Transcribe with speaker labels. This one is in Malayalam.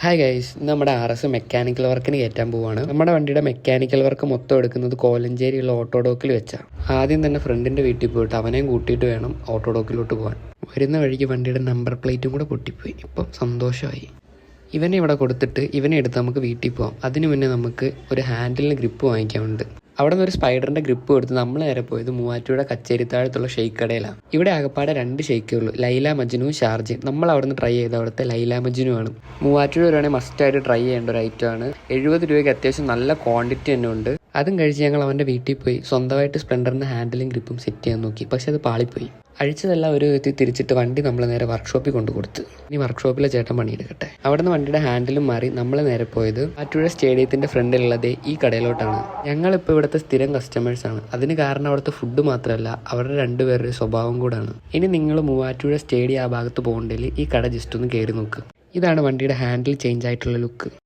Speaker 1: ഹായ് ഗൈസ്, ഇന്ന് നമ്മുടെ RS മെക്കാനിക്കൽ വർക്കിന് കയറ്റാൻ പോവാണ്. നമ്മുടെ വണ്ടിയുടെ മെക്കാനിക്കൽ വർക്ക് മൊത്തം എടുക്കുന്നത് കോലഞ്ചേരിയുള്ള ഓട്ടോഡോക്കിൽ വെച്ചാണ്. ആദ്യം തന്നെ ഫ്രണ്ടിൻ്റെ വീട്ടിൽ പോയിട്ട് അവനെയും കൂട്ടിയിട്ട് വേണം ഓട്ടോഡോക്കിലോട്ട് പോകാൻ. വരുന്ന വഴിക്ക് വണ്ടിയുടെ നമ്പർ പ്ലേറ്റും കൂടെ പൊട്ടിപ്പോയി. ഇപ്പം സന്തോഷമായി. ഇവനെ ഇവിടെ കൊടുത്തിട്ട് ഇവനെ എടുത്ത് നമുക്ക് വീട്ടിൽ പോകാം. അതിന് മുന്നേ നമുക്ക് ഒരു ഹാൻഡിലിന് ഗ്രിപ്പ് വാങ്ങിക്കാനുണ്ട്. അവിടെ നിന്ന് ഒരു സ്പൈഡറിൻ്റെ ഗ്രിപ്പ് കൊടുത്ത് നമ്മൾ നേരെ പോയത് മൂവാറ്റുപുഴ കച്ചേരിത്താഴത്തുള്ള ഷെയ്ക്ക് കടയിലാണ്. ഇവിടെ ആകപ്പാടെ 2 ഷെയ്ക്കേ ഉള്ളൂ, ലൈല മജ്നുവും ഷാർജയും. നമ്മൾ അവിടെ നിന്ന് ട്രൈ ചെയ്ത അവിടുത്തെ ലൈല മജ്നു ആണ്. മൂവാറ്റുപുഴ വരുവാണെങ്കിൽ മസ്റ്റായിട്ട് ട്രൈ ചെയ്യേണ്ട ഒരു ഐറ്റമാണ്. 70 രൂപയ്ക്ക് അത്യാവശ്യം നല്ല ക്വാണ്ടിറ്റി തന്നെ ഉണ്ട്. അതും കഴിച്ച് ഞങ്ങൾ അവൻ്റെ വീട്ടിൽ പോയി സ്വന്തമായിട്ട് സ്പ്ലെൻഡറിൻ്റെ ഹാൻഡിലും ഗ്രിപ്പും സെറ്റ് ചെയ്യാൻ നോക്കി. പക്ഷെ അത് പാളിപ്പോയി. അഴിച്ചതെല്ലാം ഒരു വിധത്തിൽ തിരിച്ചിട്ട് വണ്ടി നമ്മൾ നേരെ വർക്ക്ഷോപ്പിൽ കൊണ്ടു കൊടുത്ത്. ഇനി വർക്ക്ഷോപ്പിലെ ചേട്ടൻ പണിയെടുക്കട്ടെ. അവിടെ നിന്ന് വണ്ടിയുടെ ഹാൻഡിലും മാറി നമ്മൾ നേരെ പോയത് മൂവാറ്റുപുഴ സ്റ്റേഡിയത്തിൻ്റെ ഫ്രണ്ടിലുള്ളത് ഈ കടയിലോട്ടാണ്. ഞങ്ങളിപ്പോൾ ഇവിടുത്തെ സ്ഥിരം കസ്റ്റമേഴ്സാണ്. അതിന് കാരണം അവിടുത്തെ ഫുഡ് മാത്രമല്ല, അവരുടെ 2 പേരുടെ സ്വഭാവം കൂടാണ്. ഇനി നിങ്ങൾ മൂവാറ്റുപുഴ സ്റ്റേഡിയം ആ ഭാഗത്ത് പോകണ്ടെങ്കിൽ ഈ കട ജസ്റ്റ് ഒന്ന് കയറി നോക്ക്. ഇതാണ് വണ്ടിയുടെ ഹാൻഡിൽ ചേഞ്ച് ആയിട്ടുള്ള ലുക്ക്.